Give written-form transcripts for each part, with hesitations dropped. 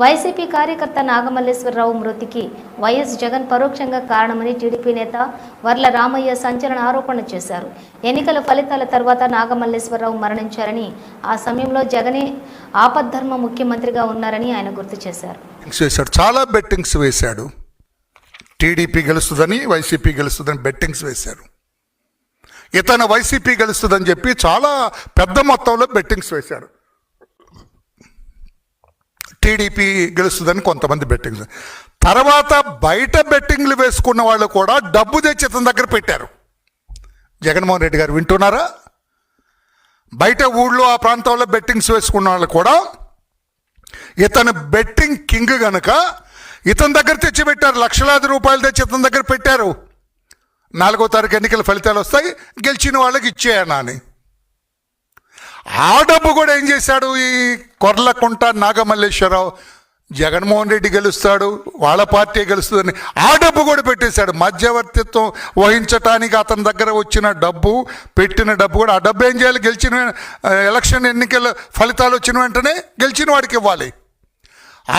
YCP కార్యకర్త నాగమల్లేశ్వరరావు మృతికి YS Jagan పరోక్షంగా కారణమని టీడీపీ నేత వర్ల రామయ్య సంచలన ఆరోపణ చేశారు. ఎన్నికల ఫలితాల తర్వాత నాగమల్లేశ్వరరావు మరణించారని, ఆ సమయంలో జగనే ఆపద్ధర్మ ముఖ్యమంత్రిగా ఉన్నారని ఆయన గుర్తు చేశారు. చాలా బెట్టింగ్స్ వేశాడు. టీడీపీ గెలుస్తుందని, వైసీపీ గెలుస్తుందని బెట్టింగ్స్ వేశారు. ఇతను వైసీపీ గెలుస్తుందని చెప్పి చాలా పెద్ద మొత్తంలో బెట్టింగ్స్ వేశారు. టీడీపీ గెలుస్తుందని కొంతమంది బెట్టింగ్స్. తర్వాత బయట బెట్టింగ్లు వేసుకున్న వాళ్ళు కూడా డబ్బు తెచ్చి ఇతని దగ్గర పెట్టారు. జగన్మోహన్ రెడ్డి గారు వింటున్నారా? బయట ఊళ్ళో ఆ ప్రాంతంలో బెట్టింగ్స్ వేసుకున్న వాళ్ళు కూడా ఇతను బెట్టింగ్ కింగ్ గనుక ఇతని దగ్గర తెచ్చి పెట్టారు. లక్షలాది రూపాయలు తెచ్చి ఇతని దగ్గర పెట్టారు. 4వ తారీఖు ఎన్నికల ఫలితాలు వస్తాయి, గెలిచిన వాళ్ళకి ఇచ్చేయనా అని. ఆ డబ్బు కూడా ఏం చేశాడు ఈ కొర్లకుంట నాగమల్లేశ్వరరావు? జగన్మోహన్ రెడ్డి గెలుస్తాడు, వాళ్ళ పార్టీ గెలుస్తుందని ఆ డబ్బు కూడా పెట్టేశాడు. మధ్యవర్తిత్వం వహించటానికి అతని దగ్గర వచ్చిన డబ్బు, పెట్టిన డబ్బు కూడా, ఆ డబ్బు ఏం చేయాలి? గెలిచిన ఎలక్షన్ ఎన్నికల ఫలితాలు వచ్చిన వెంటనే గెలిచిన వాడికి ఇవ్వాలి.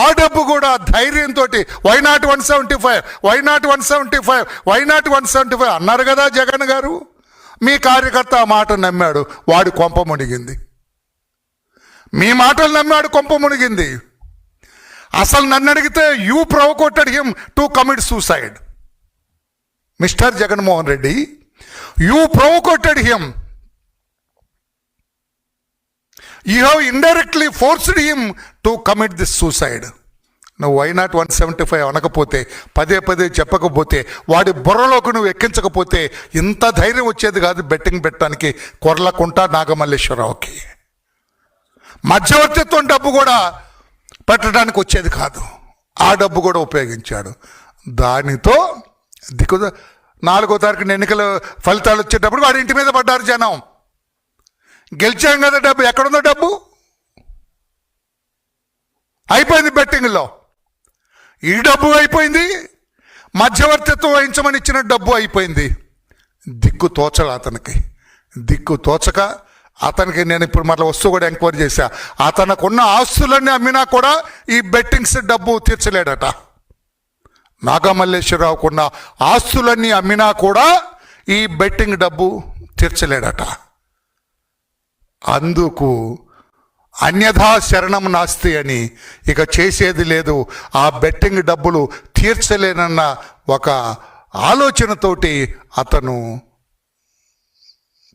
ఆ డబ్బు కూడా ధైర్యంతో వైనాట్ 175, వైనాట్ 175, వైనాట్ 175 అన్నారు కదా జగన్ గారు. మీ కార్యకర్త ఆ మాట నమ్మాడు, వాడి కొంప మునిగింది. మీ మాటలు నమ్మాడు, కొంప మునిగింది. అసలు నన్ను అడిగితే you provoked him to commit suicide. Mister Jaganmohan Reddy, you provoked him. You have indirectly forced him to commit this suicide. నువ్వు వైనాట్ 175 అనకపోతే, పదే పదే చెప్పకపోతే, వాడి బుర్రలోకి నువ్వు ఎక్కించకపోతే ఇంత ధైర్యం వచ్చేది కాదు బెట్టింగ్ పెట్టడానికి కొర్లకుంట నాగమల్లేశ్వరరావుకి. మధ్యవర్తిత్వం డబ్బు కూడా పెట్టడానికి వచ్చేది కాదు. ఆ డబ్బు కూడా ఉపయోగించాడు. దానితో 4వ తారీఖున ఎన్నికల ఫలితాలు వచ్చేటప్పుడు వాడి ఇంటి మీద పడ్డారు జనం. గెలిచాం కదా, డబ్బు ఎక్కడుందో? డబ్బు అయిపోయింది బెట్టింగ్లో. ఈ డబ్బు అయిపోయింది, మధ్యవర్తిత్వం వహించమని ఇచ్చిన డబ్బు అయిపోయింది. దిక్కు తోచల అతనికి. దిక్కు తోచక అతనికి నేను ఇప్పుడు మళ్ళీ వస్తూ కూడా ఎంక్వైరీ చేశా. అతనుకున్న ఆస్తులన్నీ అమ్మినా కూడా ఈ బెట్టింగ్స్ డబ్బు తీర్చలేడట. నాగమల్లేశ్వరరావుకున్న ఆస్తులన్నీ అమ్మినా కూడా ఈ బెట్టింగ్ డబ్బు తీర్చలేడట. అందుకు అన్యథా శరణం నాస్తి అని, ఇక చేసేది లేదు, ఆ బెట్టింగ్ డబ్బులు తీర్చలేనన్న ఒక ఆలోచనతోటి అతను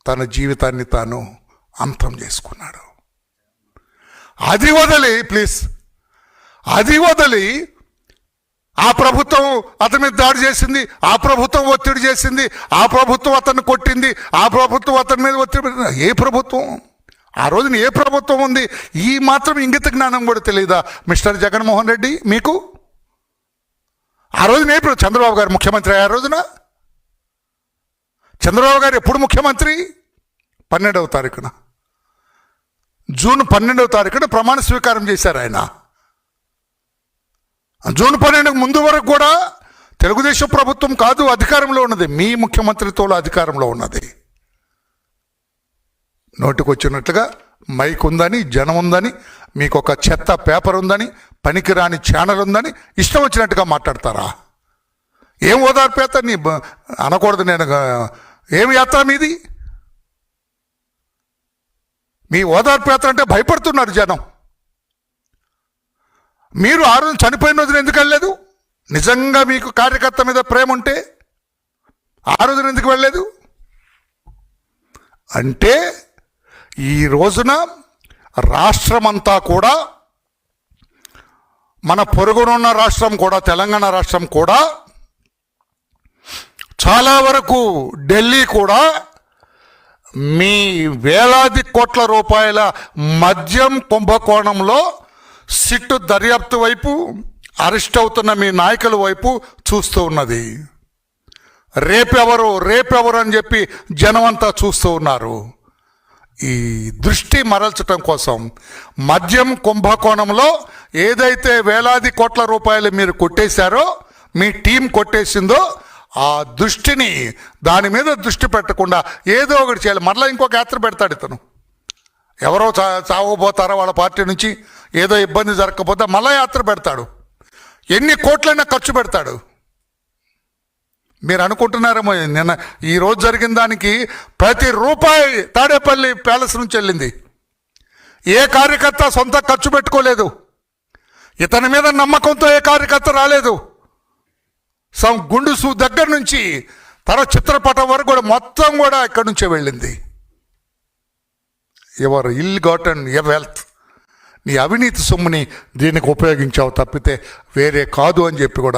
తన జీవితాన్ని తాను అంతం చేసుకున్నాడు. అది వదిలి, ప్లీజ్, అది వదిలి ఆ ప్రభుత్వం అతని మీద దాడి చేసింది, ఆ ప్రభుత్వం ఒత్తిడి చేసింది, ఆ ప్రభుత్వం అతన్ని కొట్టింది, ఆ ప్రభుత్వం అతని మీద ఒత్తిడి. ఏ ప్రభుత్వం? ఆ రోజున ఏ ప్రభుత్వం ఉంది? ఈ మాత్రం ఇంగిత జ్ఞానం కూడా తెలియదా మిస్టర్ జగన్మోహన్ రెడ్డి మీకు? ఆ రోజున ఏ చంద్రబాబు గారు ముఖ్యమంత్రి ఆ రోజున? చంద్రబాబు గారు ఎప్పుడు ముఖ్యమంత్రి? 12వ తారీఖున, జూన్ 12వ తారీఖున ప్రమాణ స్వీకారం చేశారు ఆయన. జూన్ 12కు ముందు వరకు కూడా తెలుగుదేశం ప్రభుత్వం కాదు అధికారంలో ఉన్నది, మీ ముఖ్యమంత్రిత్వంలో అధికారంలో ఉన్నది. నోటికి వచ్చినట్లుగా మైక్ ఉందని, జనం ఉందని, మీకు ఒక చెత్త పేపర్ ఉందని, పనికిరాని ఛానల్ ఉందని ఇష్టం వచ్చినట్టుగా మాట్లాడతారా? ఏం ఓదార్పు యాత్ర? నీ అనకూడదు. నేను ఏమి యాత్ర మీది? మీ ఓదార్పు యాత్ర అంటే భయపడుతున్నారు జనం. మీరు ఆ రోజు చనిపోయిన రోజున ఎందుకు వెళ్ళలేదు? నిజంగా మీకు కార్యకర్త మీద ప్రేమ ఉంటే ఆ రోజున ఎందుకు వెళ్ళలేదు? అంటే ఈ రోజున రాష్ట్రమంతా కూడా, మన పొరుగునున్న రాష్ట్రం కూడా, తెలంగాణ రాష్ట్రం కూడా, చాలా వరకు ఢిల్లీ కూడా మీ వేలాది కోట్ల రూపాయల మద్యం కుంభకోణంలో సిట్టు దర్యాప్తు వైపు, అరెస్ట్ అవుతున్న మీ నాయకుల వైపు చూస్తూ ఉన్నది. రేపెవరు అని చెప్పి జనమంతా చూస్తూ ఉన్నారు. ఈ దృష్టి మరల్చడం కోసం మద్యం కుంభకోణంలో ఏదైతే వేలాది కోట్ల రూపాయలు మీరు కొట్టేశారో, మీ టీం కొట్టేసిందో, ఆ దృష్టిని దాని మీద దృష్టి పెట్టకుండా ఏదో ఒకటి చేయాలి. మరలా ఇంకొక యాత్ర పెడతాడు ఇతను. ఎవరో చావబోతారో వాళ్ళ పార్టీ నుంచి, ఏదో ఇబ్బంది జరగకపోతే మళ్ళా యాత్ర పెడతాడు, ఎన్ని కోట్లైనా ఖర్చు పెడతాడు. మీరు అనుకుంటున్నారేమో నిన్న ఈరోజు జరిగిన దానికి ప్రతి రూపాయి తాడేపల్లి ప్యాలెస్ నుంచి వెళ్ళింది. ఏ కార్యకర్త సొంత ఖర్చు పెట్టుకోలేదు. ఇతని మీద నమ్మకంతో ఏ కార్యకర్త రాలేదు. గుండుసు దగ్గర నుంచి చిత్రపటం వరకు కూడా మొత్తం కూడా ఇక్కడి నుంచే వెళ్ళింది. యువర్ ఇల్ గాటన్ ఎ వెల్త్, నీ అవినీతి సొమ్ముని దీనికి ఉపయోగించావు తప్పితే వేరే కాదు అని చెప్పి కూడా